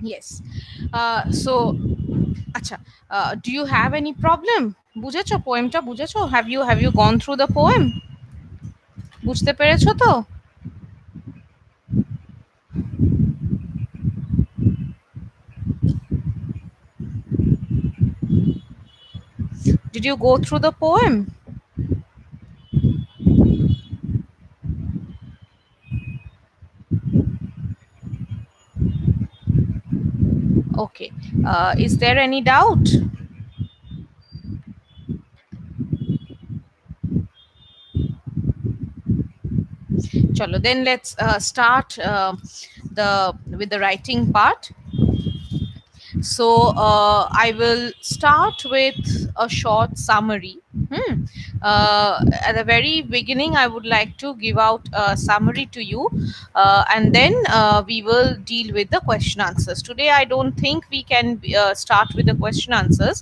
Yes. So acha, do you have any problem? বুঝেছো পোয়েমটা? বুঝেছো? Have you gone through the poem? বুঝতে পেরেছো তো? Did you go through the poem? Okay. Is there any doubt? Chalo, then let's start the with the writing part. So I will start with a short summary. Hmm. At the very beginning, I would like to give out a summary to you, and then we will deal with the question answers. Today, I don't think we can start with the question answers.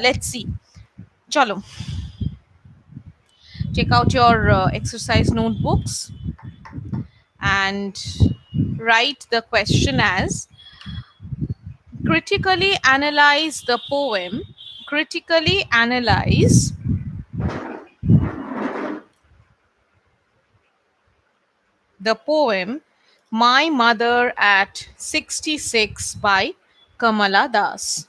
Let's see. Chalo, take out your exercise notebooks and write the question as critically analyze the poem. Critically analyze the poem My Mother at 66 by Kamala Das.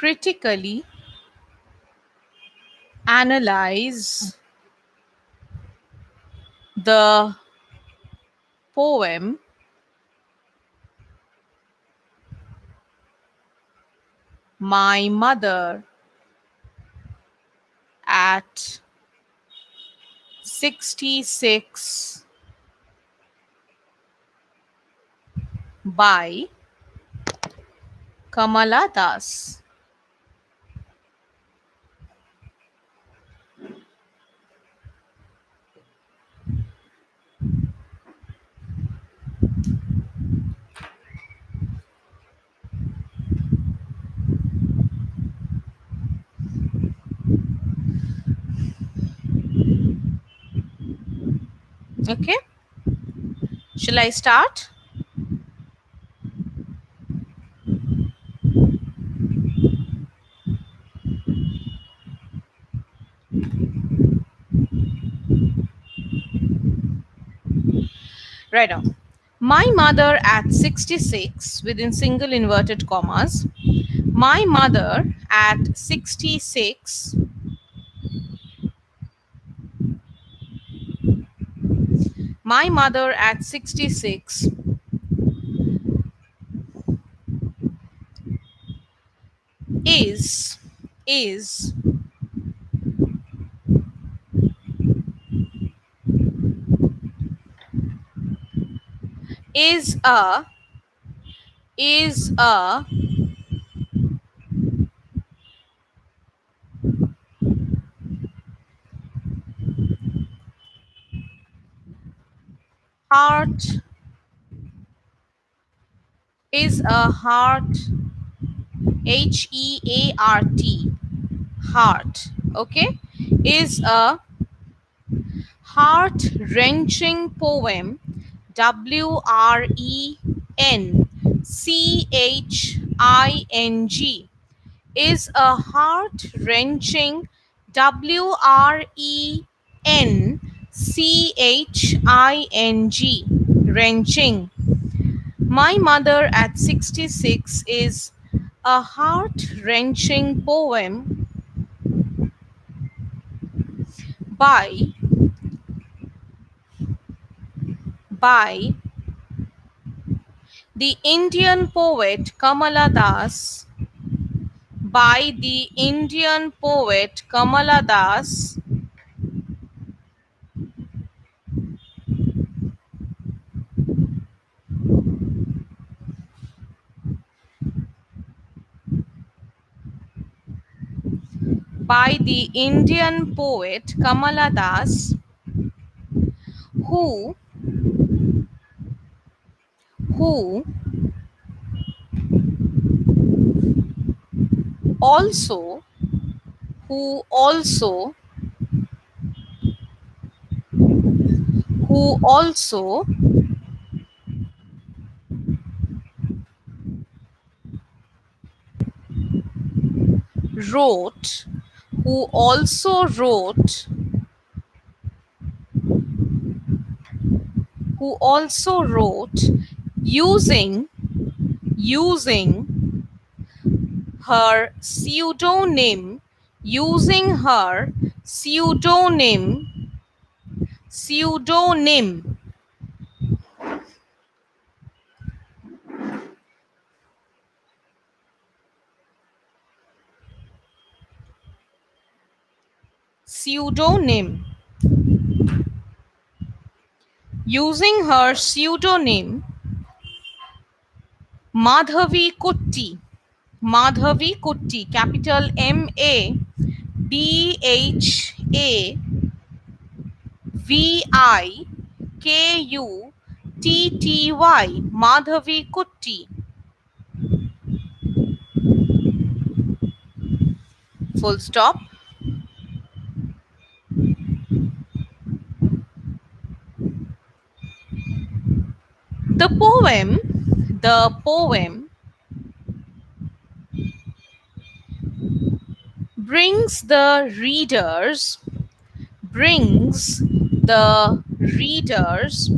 Critically analyze the poem My Mother at 66 by Kamala Das. Okay, shall I start? Right on. My mother at 66 within single inverted commas. My mother at 66. My mother at 66 is is is a is a heart is a heart HEART heart. Okay, is a heart wrenching poem WRENCHING is a heart wrenching WRENCHING wrenching. My Mother at 66 is a heart wrenching poem by by the Indian poet Kamala Das, by the Indian poet Kamala Das, by the Indian poet Kamala Das, who who also who also who also wrote who also wrote who also wrote using using her pseudonym her pseudonym pseudonym pseudonym using her pseudonym Madhavi Kutti. Madhavi Kutti, capital Madhavikutti. Madhavi Kutti. Full stop. The poem brings the readers brings the readers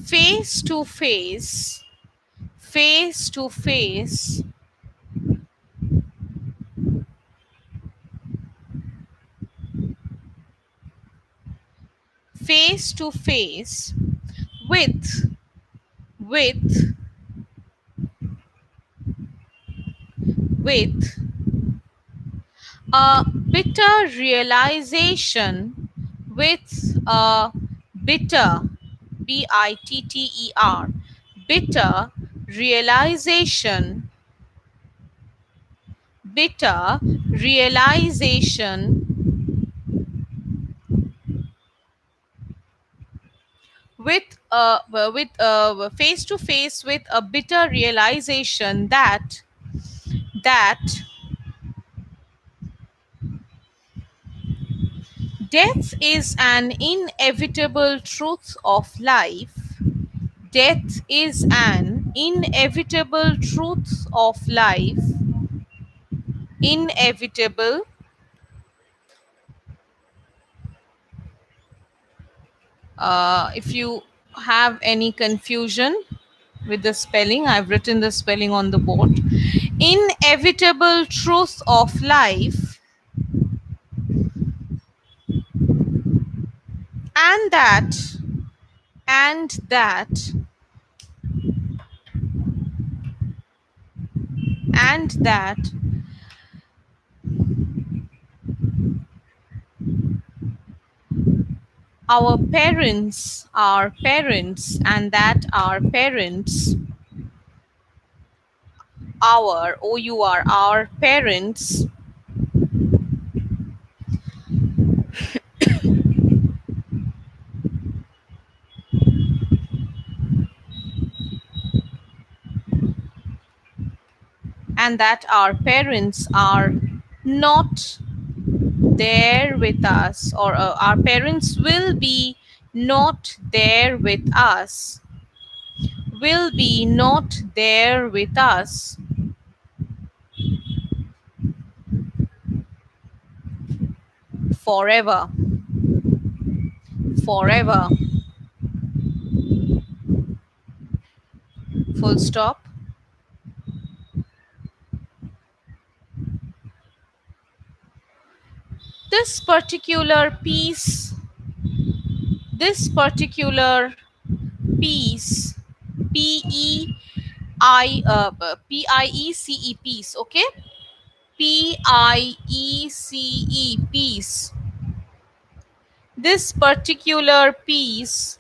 face to face face to face face to face with with with a bitter realization with a bitter bitter bitter realization bitter realization with face to face with a bitter realization that death is an inevitable truth of life. Death is an inevitable truth of life. Inevitable. If you have any confusion with the spelling, I've written the spelling on the board. Inevitable truth of life, and and that, that our parents, and that our parents, our parents, and that our parents are not there with us, or our parents will be not there with us, will be not there with us forever, forever. Full stop. This particular piece, this particular piece, P E Piece, piece, okay? Piece. This particular piece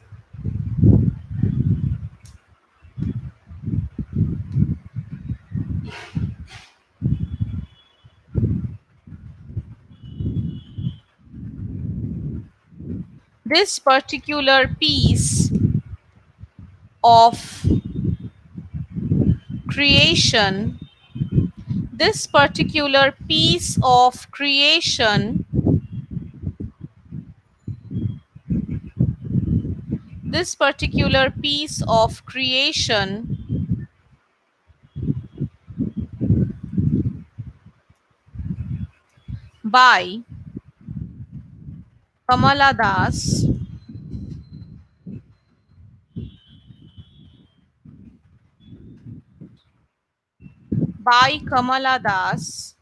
this particular piece of creation, this particular piece of creation, this particular piece of creation by Kamala Das, by Kamala Das,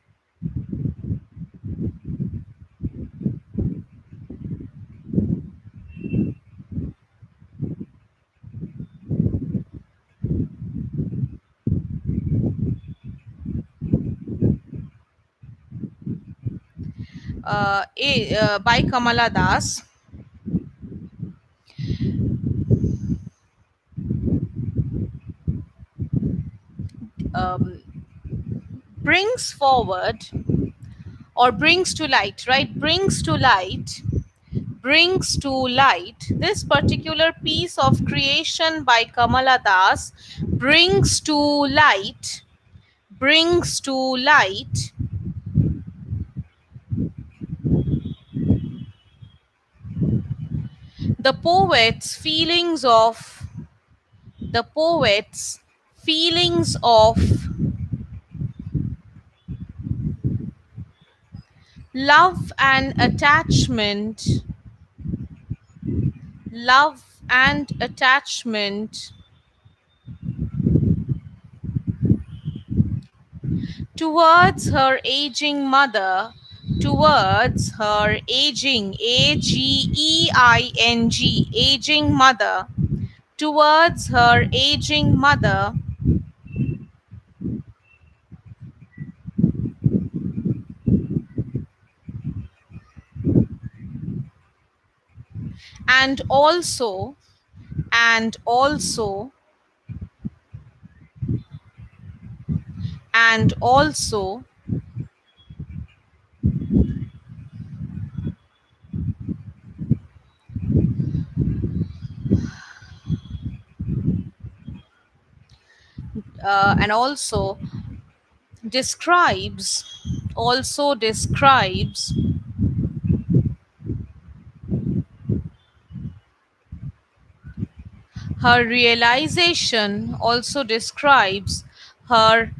by Kamala Das, um, brings forward or brings to light, right? Brings to light this particular piece of creation by Kamala Das, brings to light the poet's feelings of the poet's feelings of love and attachment, love and attachment towards her aging mother, towards her aging, Ageing, aging mother, towards her aging mother, and also, and also, and also, and also describes, also describes her realization, also describes her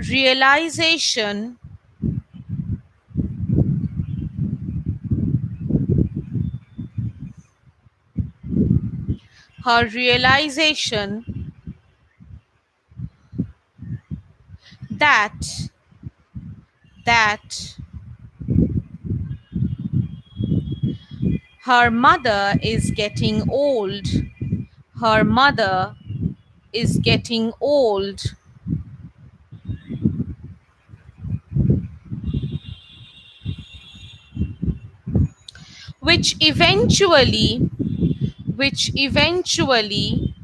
realization, her realization that that her mother is getting old, her mother is getting old, which eventually, which eventually,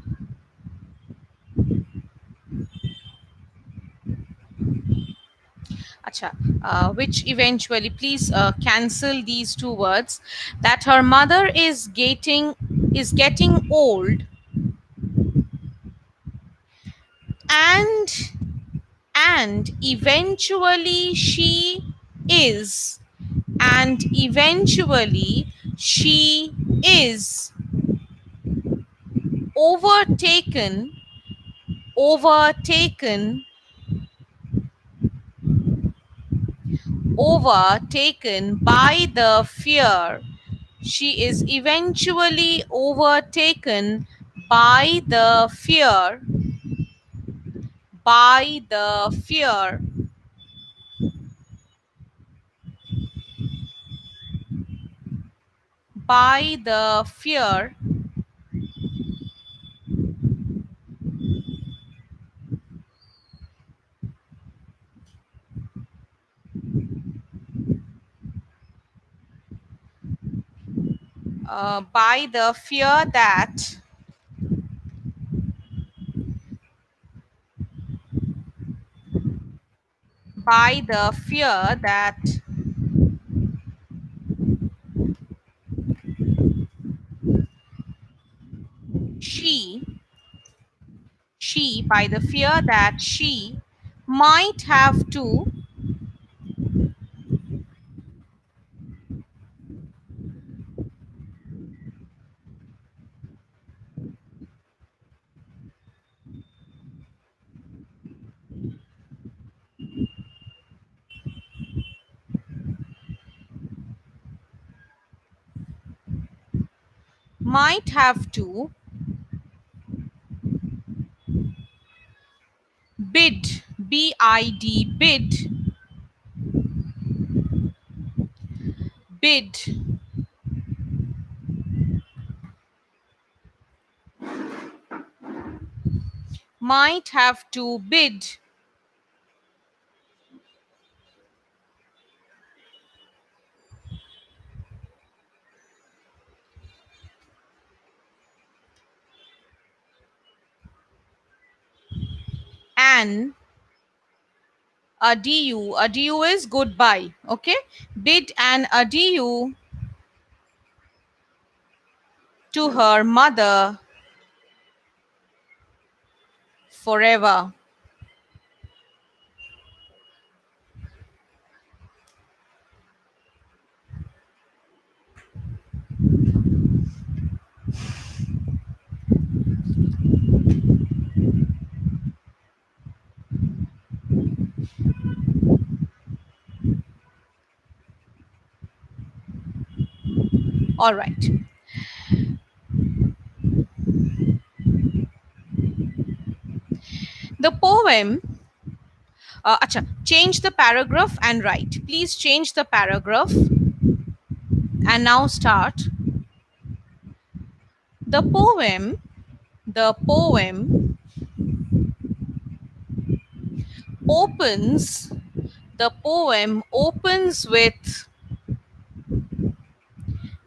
acha, which eventually, please cancel these two words, that her mother is getting old, and eventually she is, and eventually she is overtaken, overtaken, overtaken by the fear. She is eventually overtaken by the fear, by the fear, by the fear, by the fear that by the fear that she by the fear that she might have to might have to bid, bid, might have to bid an adieu. Adieu is goodbye. Okay. Bid an adieu to her mother forever. All right. The poem, change the paragraph and write. Please change the paragraph and now start. The poem, the poem opens, the poem opens with,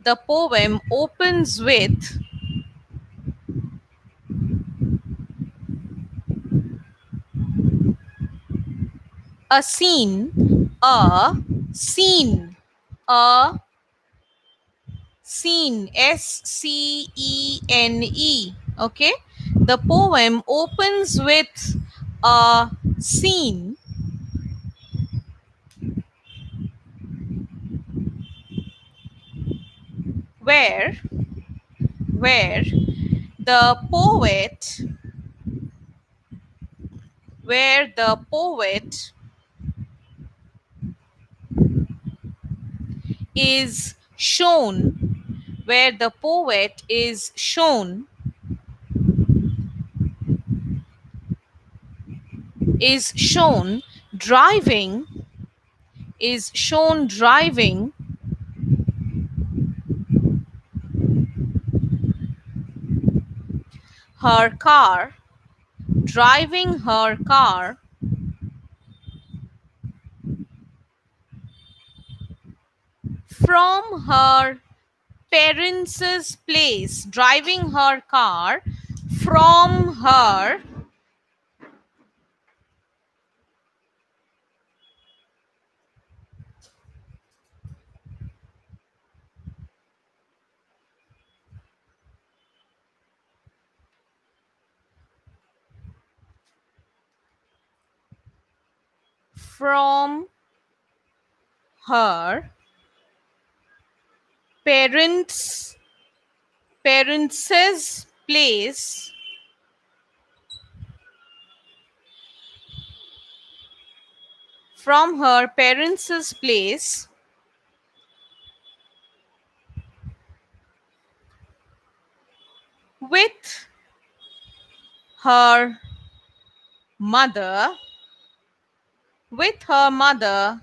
the poem opens with a scene, a scene, a scene, scene. Okay. The poem opens with a scene where, where the poet, where the poet is shown, where the poet is shown driving, is shown driving her car, driving her car from her parents' place, driving her car from her from her parents parents' place from her parents' place with her mother, with her mother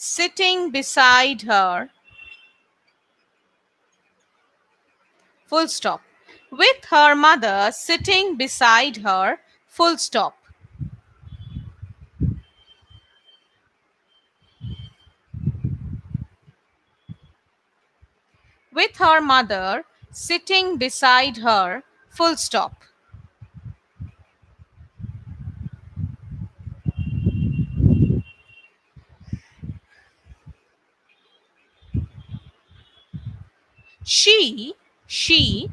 sitting beside her, full stop, with her mother sitting beside her, full stop, with her mother sitting beside her, full stop. She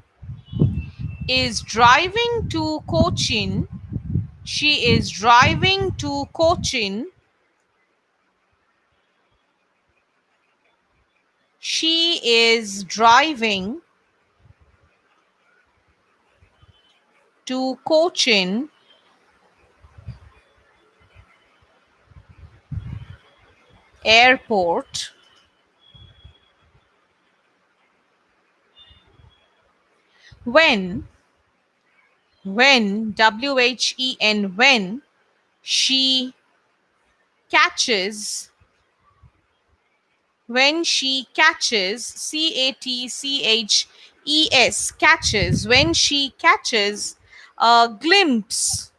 is driving to Cochin. She is driving to Cochin. She is driving to Cochin Airport when when she catches catches when she catches a glimpse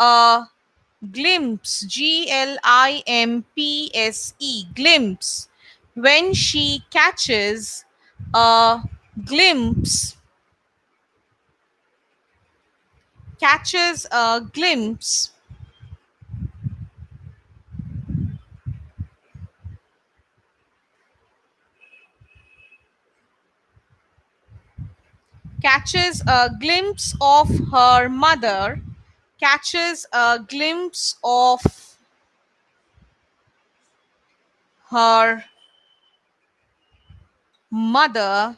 a glimpse when she catches a glimpse catches a glimpse catches a glimpse of her mother catches a glimpse of her mother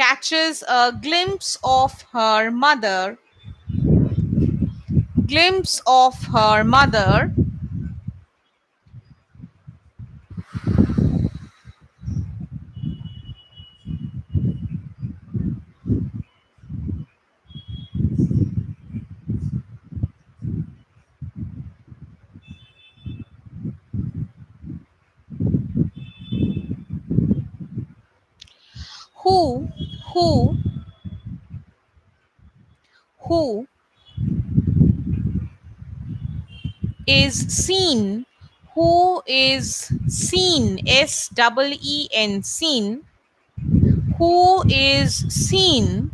catches a glimpse of her mother. who who who is seen who is seen seen who is seen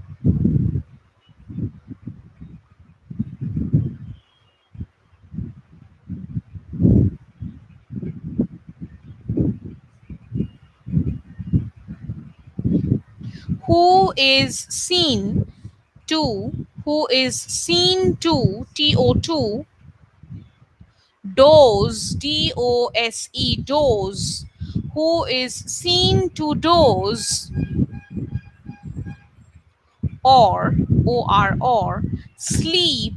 who is seen who is seen to to dose who is seen to dose or sleep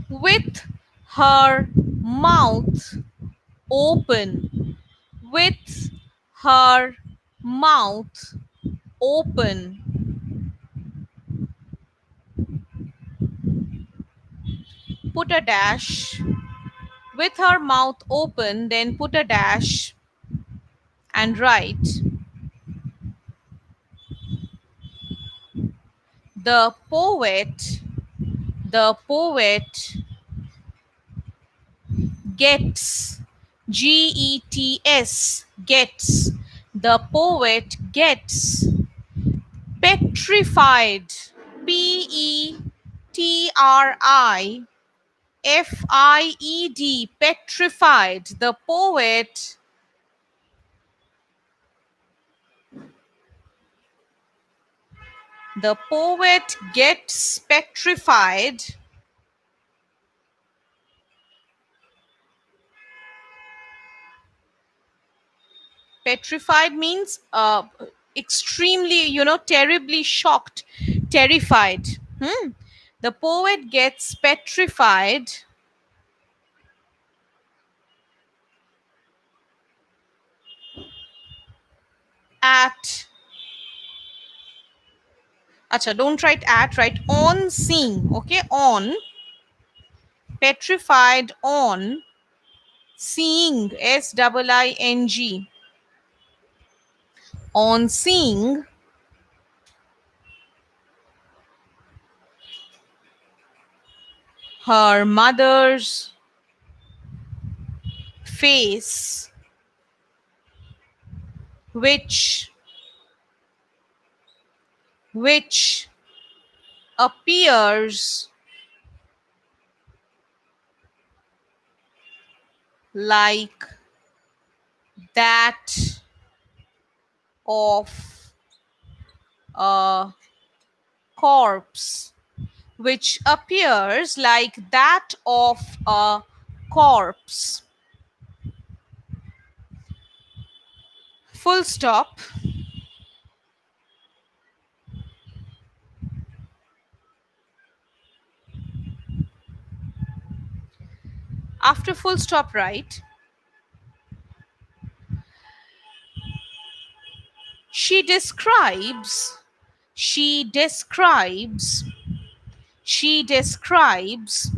with her mouth open with her mouth open put a dash with her mouth open then put a dash and write the poet gets gets the poet gets petrified petrified petrified the poet gets petrified. Petrified means extremely, terribly shocked, terrified. The poet gets petrified at, acha, don't write at, write on seeing, okay? On, petrified on seeing, SIING, on seeing her mother's face, which which appears like that of a corpse, which appears like that of a corpse. Full stop. After full stop, right? She describes, she describes, she describes,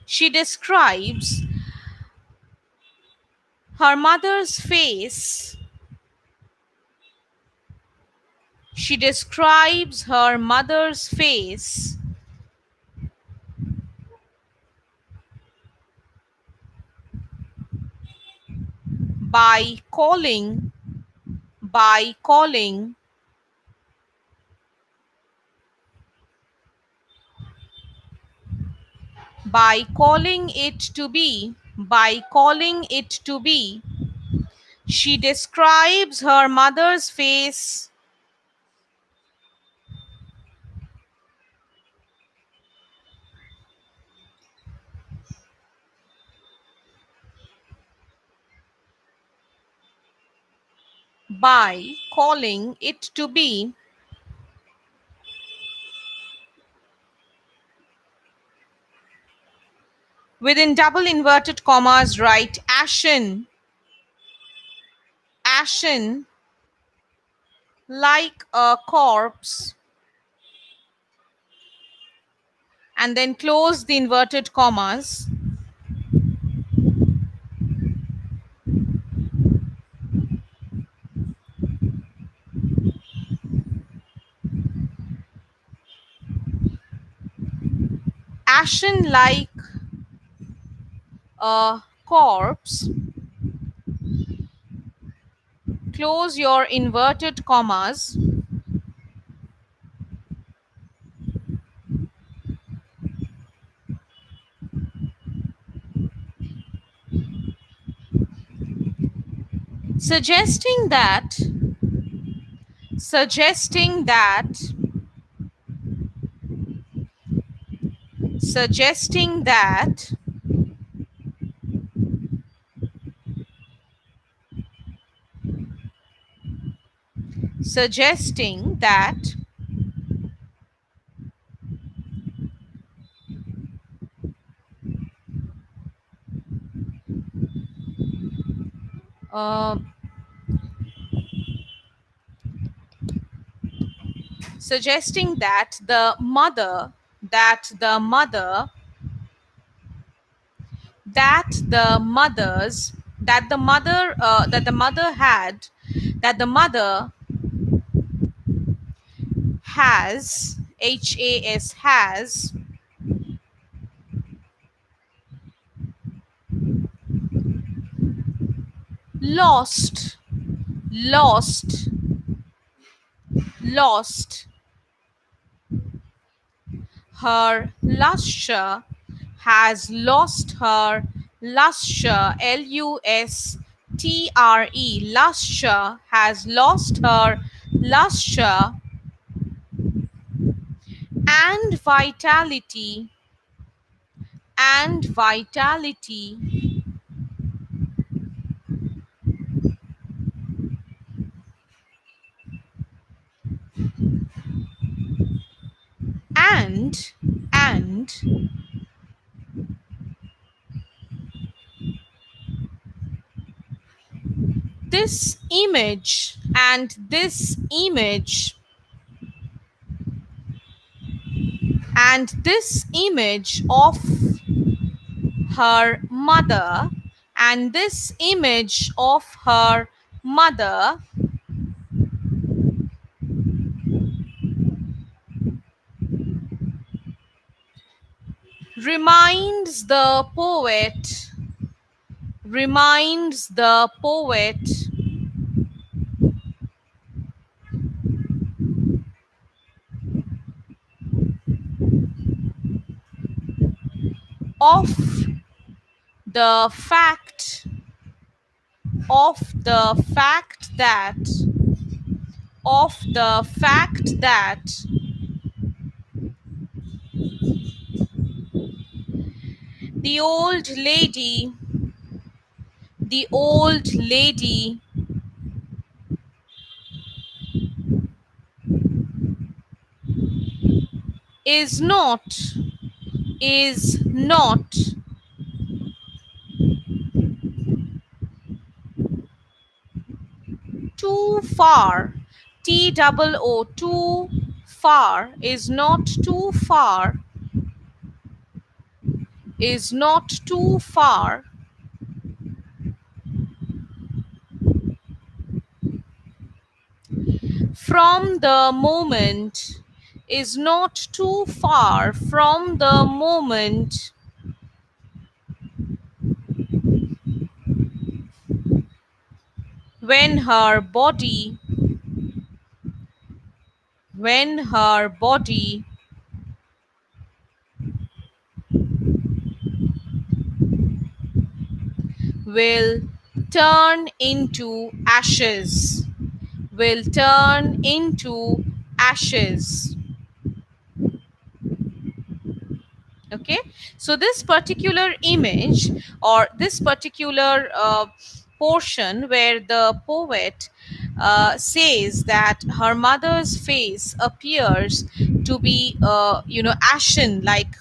she describes her mother's face. She describes her mother's face by calling, by calling, by calling it to be, by calling it to be. She describes her mother's face by calling it to be. Within double inverted commas, write ashen, ashen, like a corpse, and then close the inverted commas. Ashen like a corpse, close your inverted commas. Suggesting that, suggesting that, suggesting that, suggesting that uh, suggesting that the mother, that the mother, that the mothers, that the mother, that the mother had, that the mother has, has lost, lost, lost her lustre, has lost her lustre, lustre, lustre, has lost her lustre and vitality, and vitality, and, and, this image, and this image, and this image of her mother, and this image of her mother reminds the poet, reminds the poet of the fact of the fact that of the fact that the old lady the old lady is not too far. Too far is not too far, is not too far from the moment, is not too far from the moment when her body when her body will turn into ashes, will turn into ashes. Okay, so this particular image, or this particular portion where the poet says that her mother's face appears to be ashen, like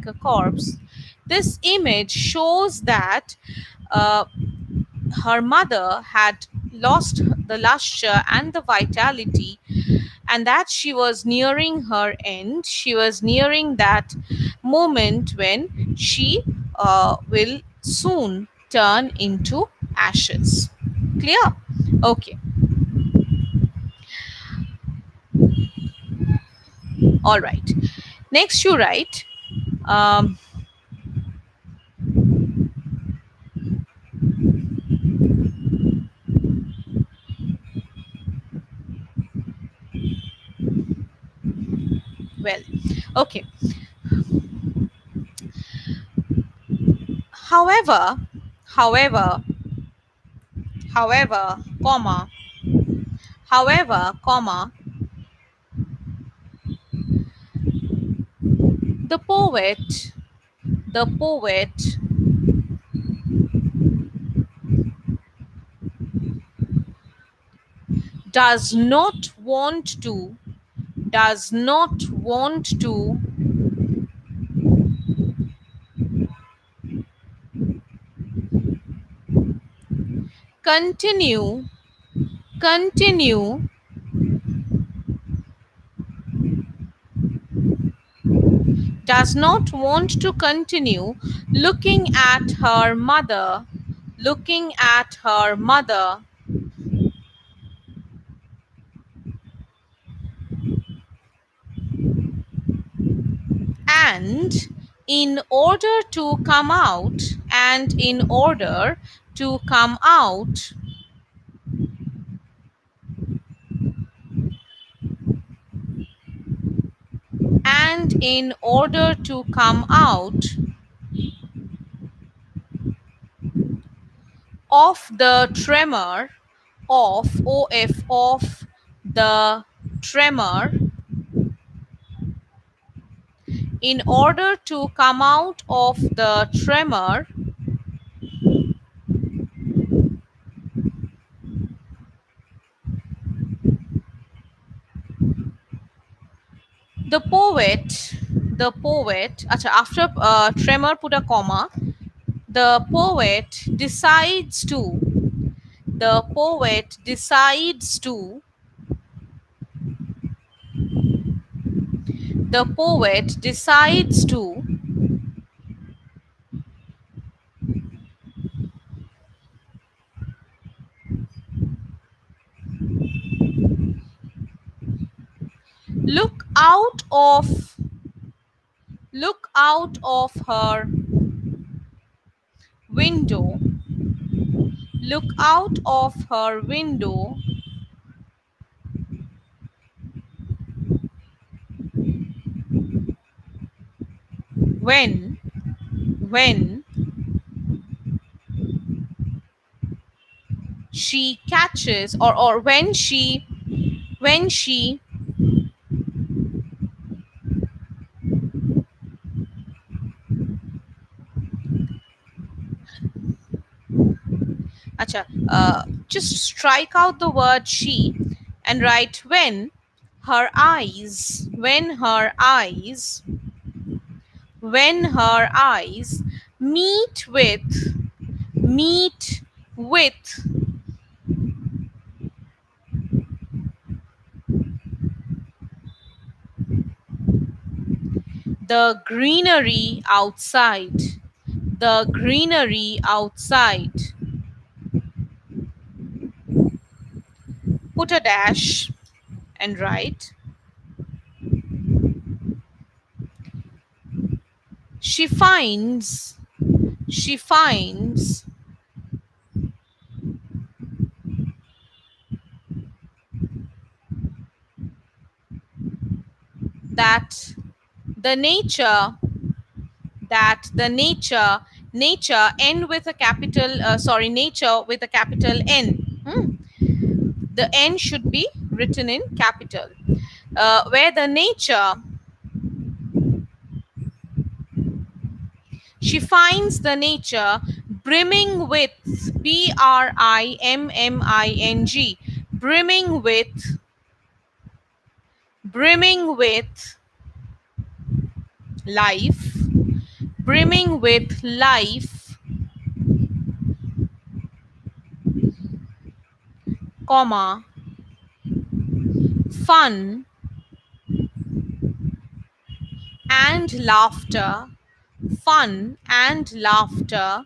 a corpse. This image shows that uh, her mother had lost the luster and the vitality, and that she was nearing her end. She was nearing that moment when she will soon turn into ashes. Clear? Okay. All right. Next, you write. Um, well, okay. However, however, however, comma, comma, the poet, the poet does not want to, does not want to continue, continue does not want to continue looking at her mother, looking at her mother, and in order to come out, and in order to come out, and in order to come out of the tremor, of the tremor, in order to come out of the tremor, the poet, acha, after tremor put a comma, the poet decides to, the poet decides to, the poet decides to look out of, look out of her window, look out of her window when, when she catches, or when she acha, just strike out the word she and write when her eyes meet with the greenery outside. The greenery outside. Put a dash and write. She finds, she finds that the nature, nature n with a capital, sorry, nature with a capital N. The N should be written in capital. Where the nature, she finds the nature brimming with, brimming, brimming with life, brimming with life, comma, fun and laughter, fun and laughter,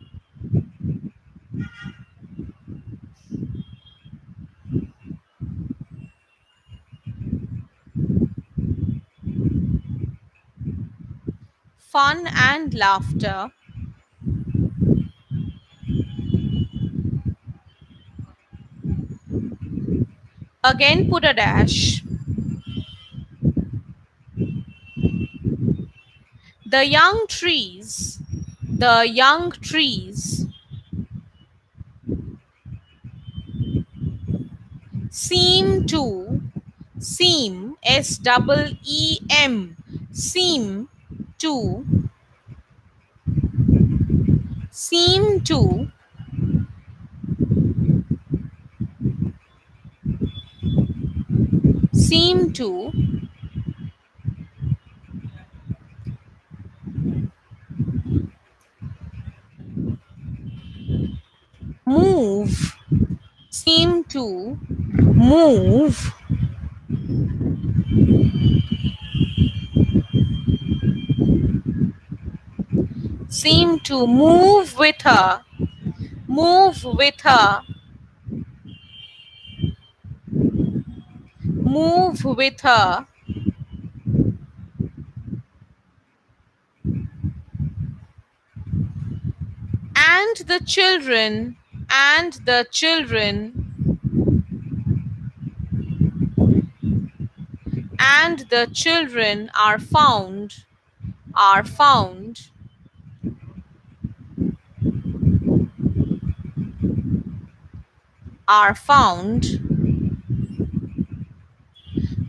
fun and laughter. Again, put a dash. The young trees, the young trees seem to, seem, seem to, seem to seem to move, seem to move seem to move with her, move with her, move with her, and the children, and the children, and the children are found, are found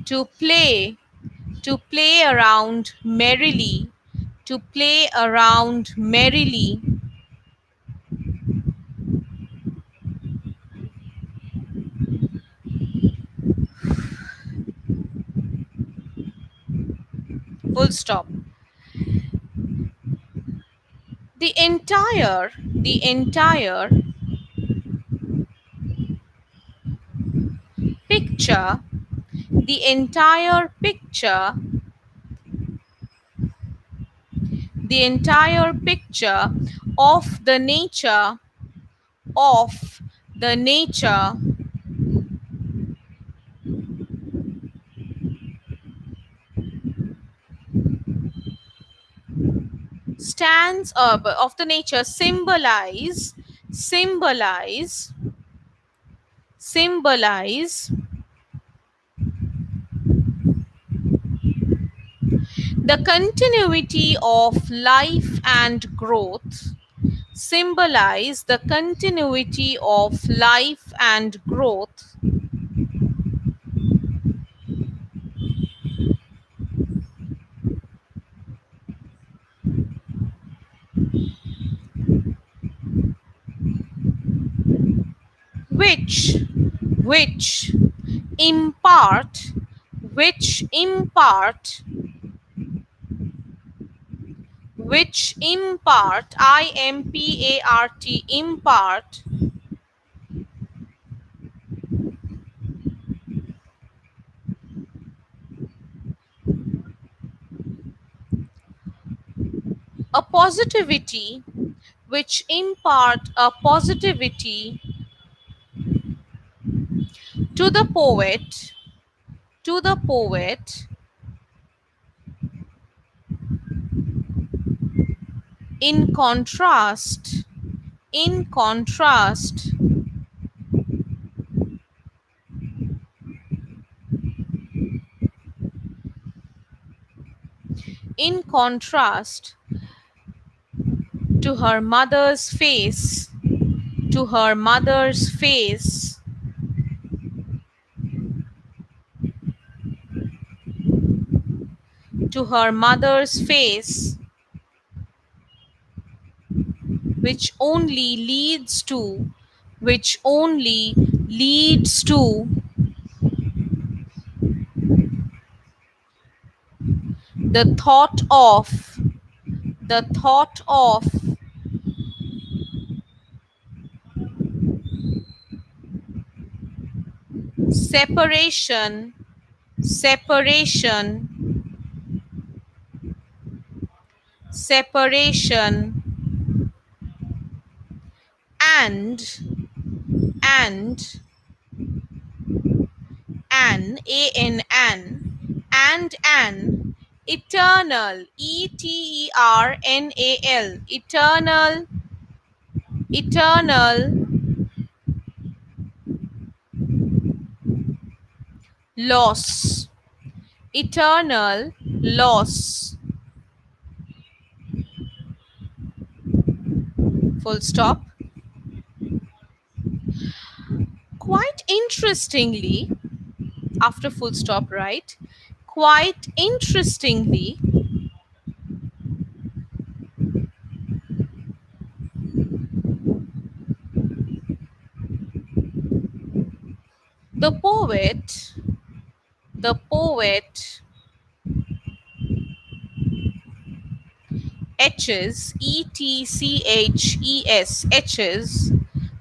to play, to play around merrily, to play around merrily, full stop. The entire picture, the entire picture, the entire picture of the nature, of the nature stands up, of the nature symbolize the continuity of life and growth, symbolize the continuity of life and growth, which which impart which impart impart a positivity, which impart a positivity to the poet, to the poet, in contrast, in contrast, in contrast to her mother's face, to her mother's face, to her mother's face, which only leads to, which only leads to the thought of, the thought of separation, separation, separation, and, and, and an eternal, eternal, eternal, eternal loss, eternal loss, full stop. Quite interestingly, after full stop, right? Quite interestingly, the poet, the poet etches, etches, etches,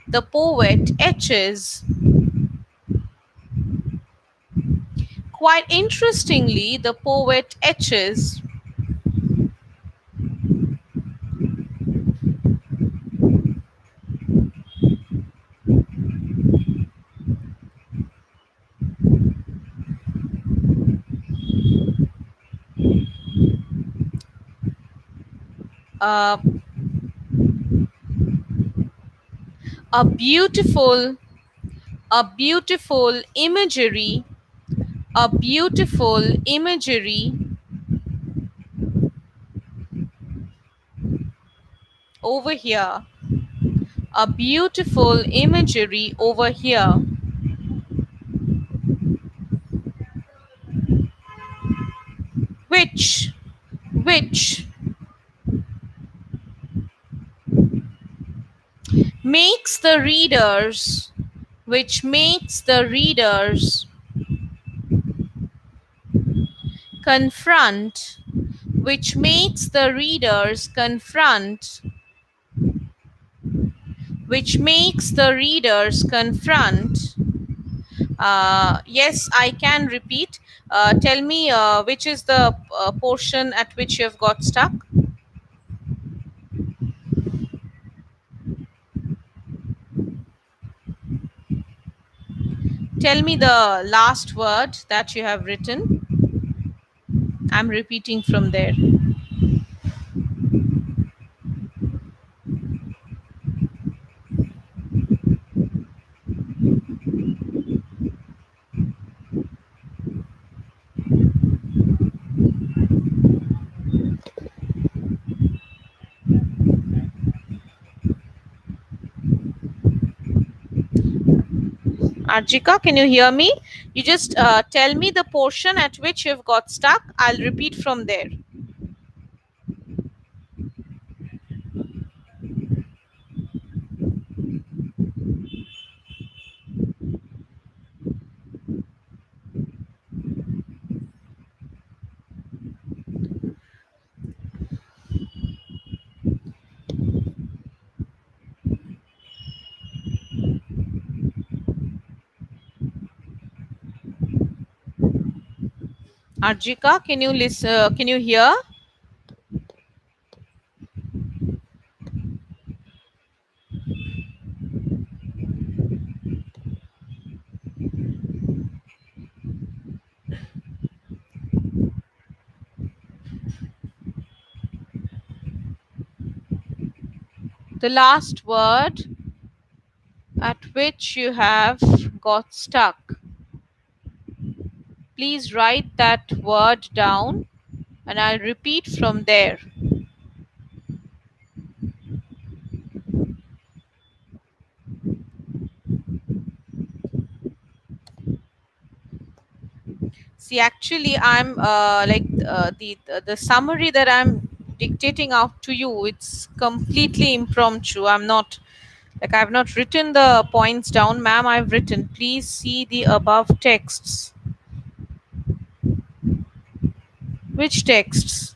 the poet etches. Quite interestingly, the poet etches uh, a beautiful, a beautiful imagery, a beautiful imagery over here, a beautiful imagery over here, which, which makes the readers, which makes the readers confront, which makes the readers confront, which makes the readers confront. Yes, I can repeat. Tell me which is the portion at which you have got stuck. Tell me the last word that you have written. I'm repeating from there. Arjika, can you hear me? You just tell me the portion at which you've got stuck. I'll repeat from there. Arjika, can you listen? Can you hear? The last word at which you have got stuck. Please write that word down and I'll repeat from there. See, actually, I'm the summary that I'm dictating out to you. It's completely impromptu. I'm not like I've not written the points down, ma'am. I've written. Please see the above texts. Which texts?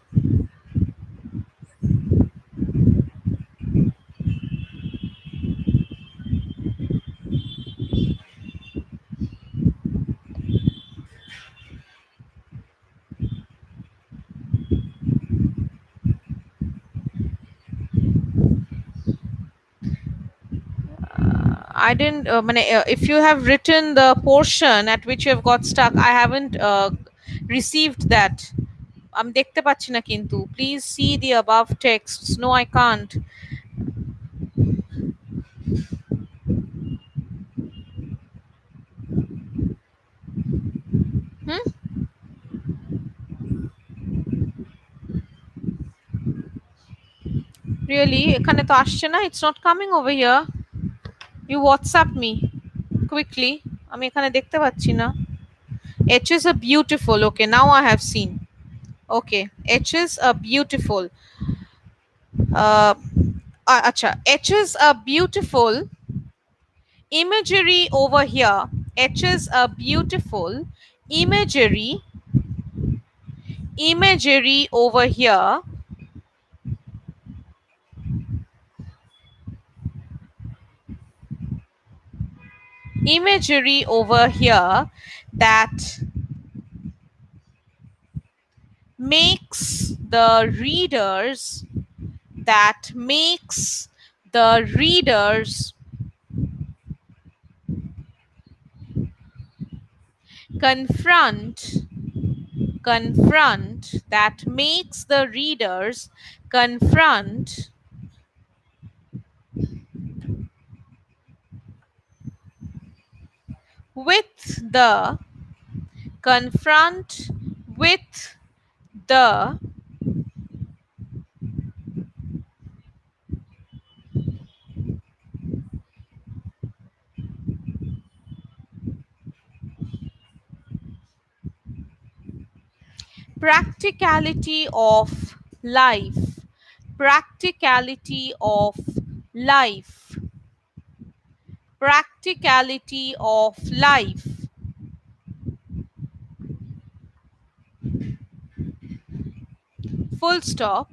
I didn't. If you have written the portion at which you have got stuck, I haven't received that. আমি দেখতে পাচ্ছি না কিন্তু please see the above texts. No, I can't. Hmm? Really? এখানে তো আসছে না. It's not coming over here. You WhatsApp me quickly. আমি এখানে দেখতে পাচ্ছি না. H is a beautiful. Okay, now I have seen. Okay, H is a beautiful. Uh, acha. H is a beautiful imagery over here. H is a beautiful imagery over here. Imagery over here that makes the readers that makes the readers confront that makes the readers confront with the confront with the practicality of life. Practicality of life. Practicality of life. Full stop.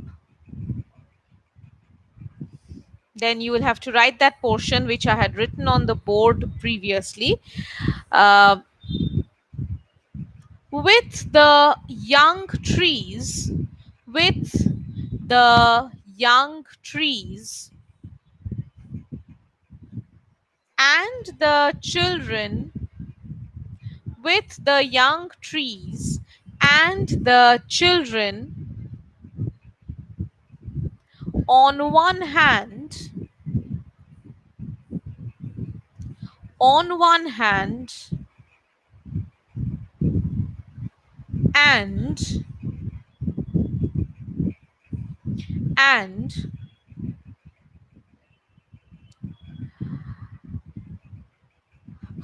Then you will have to write that portion which I had written on the board previously. Uh, with the young trees, with the young trees and the children, with the young trees and the children on one hand, on one hand, and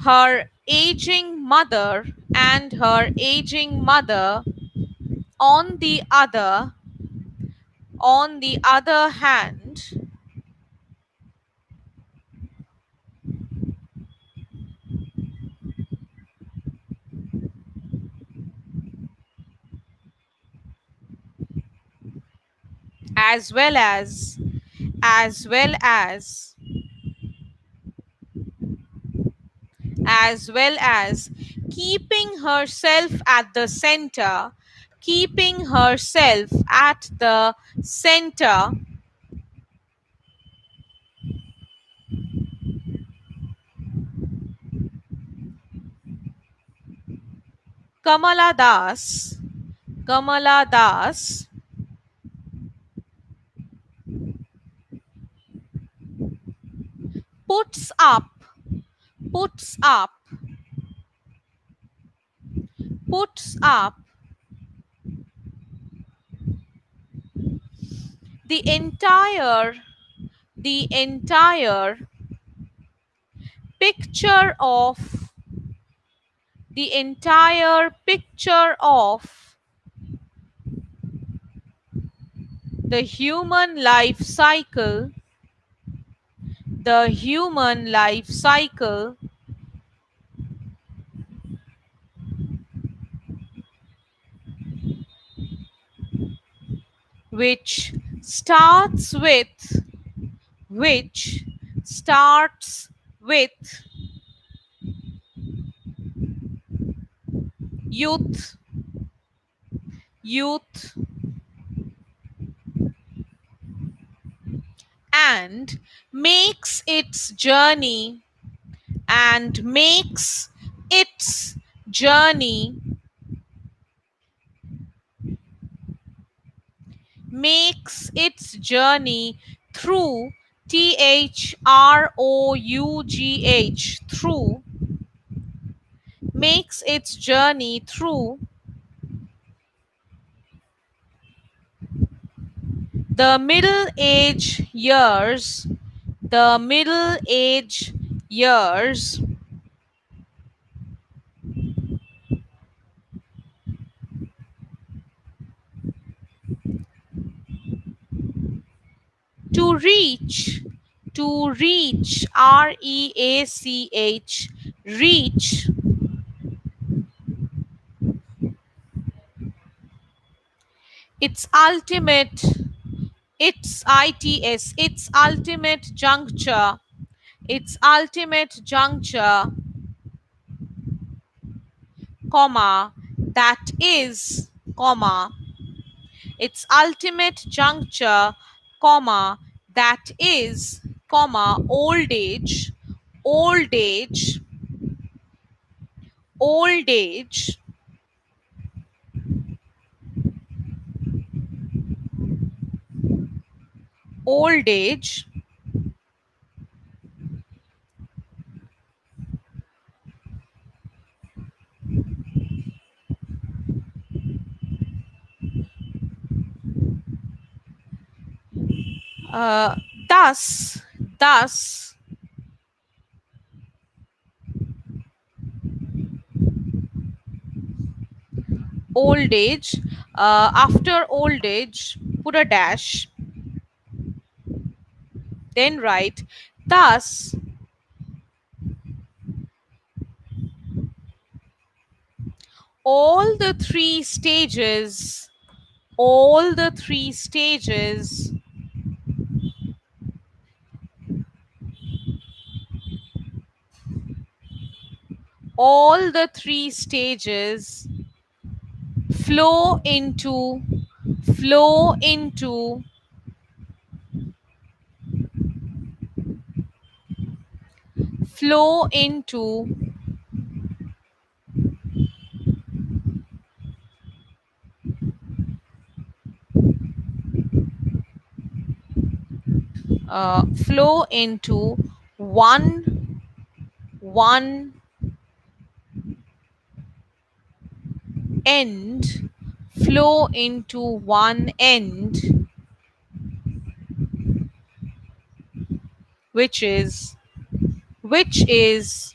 her aging mother and her aging mother on the other hand as well as as well as as well as keeping herself at the center, keeping herself at the center. Kamala Das, Kamala Das puts up, puts up, puts up the entire, the entire picture of, the entire picture of the human life cycle, the human life cycle, which starts with, which starts with youth, youth, and makes its journey, and makes its journey, makes its journey through, through, makes its journey through the middle age years, the middle age years, to reach, to reach, reach, reach its ultimate, its ultimate juncture, its ultimate juncture, comma, that is, comma, its ultimate juncture, comma, that is, comma, old age, old age, old age, old age, uh, thus, thus, old age, after old age, put a dash, then write, thus, all the three stages, all the three stages, all the three stages flow into, flow into, flow into flow into one end, flow into one end, which is, which is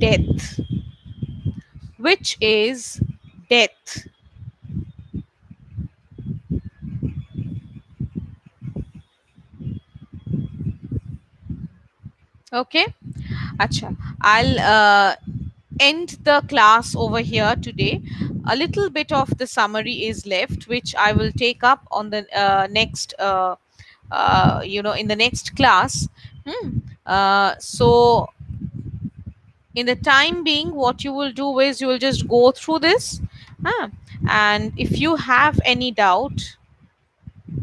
death, which is death. Okay. Acha. I'll end the class over here today. A little bit of the summary is left, which I will take up on the next, in the next class. So, in the time being, what you will do is you will just go through this. Huh? And if you have any doubt,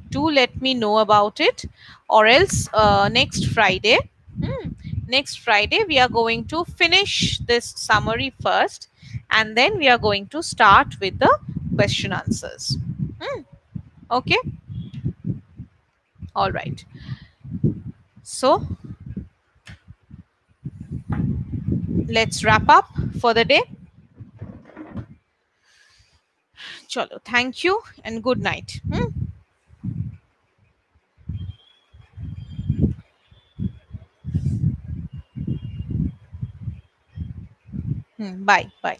do let me know about it, or else next Friday. Hmm. Next Friday, we are going to finish this summary first, and then we are going to start with the question answers. Hmm. Okay, all right. So let's wrap up for the day. Chalo, thank you and good night. Bye bye.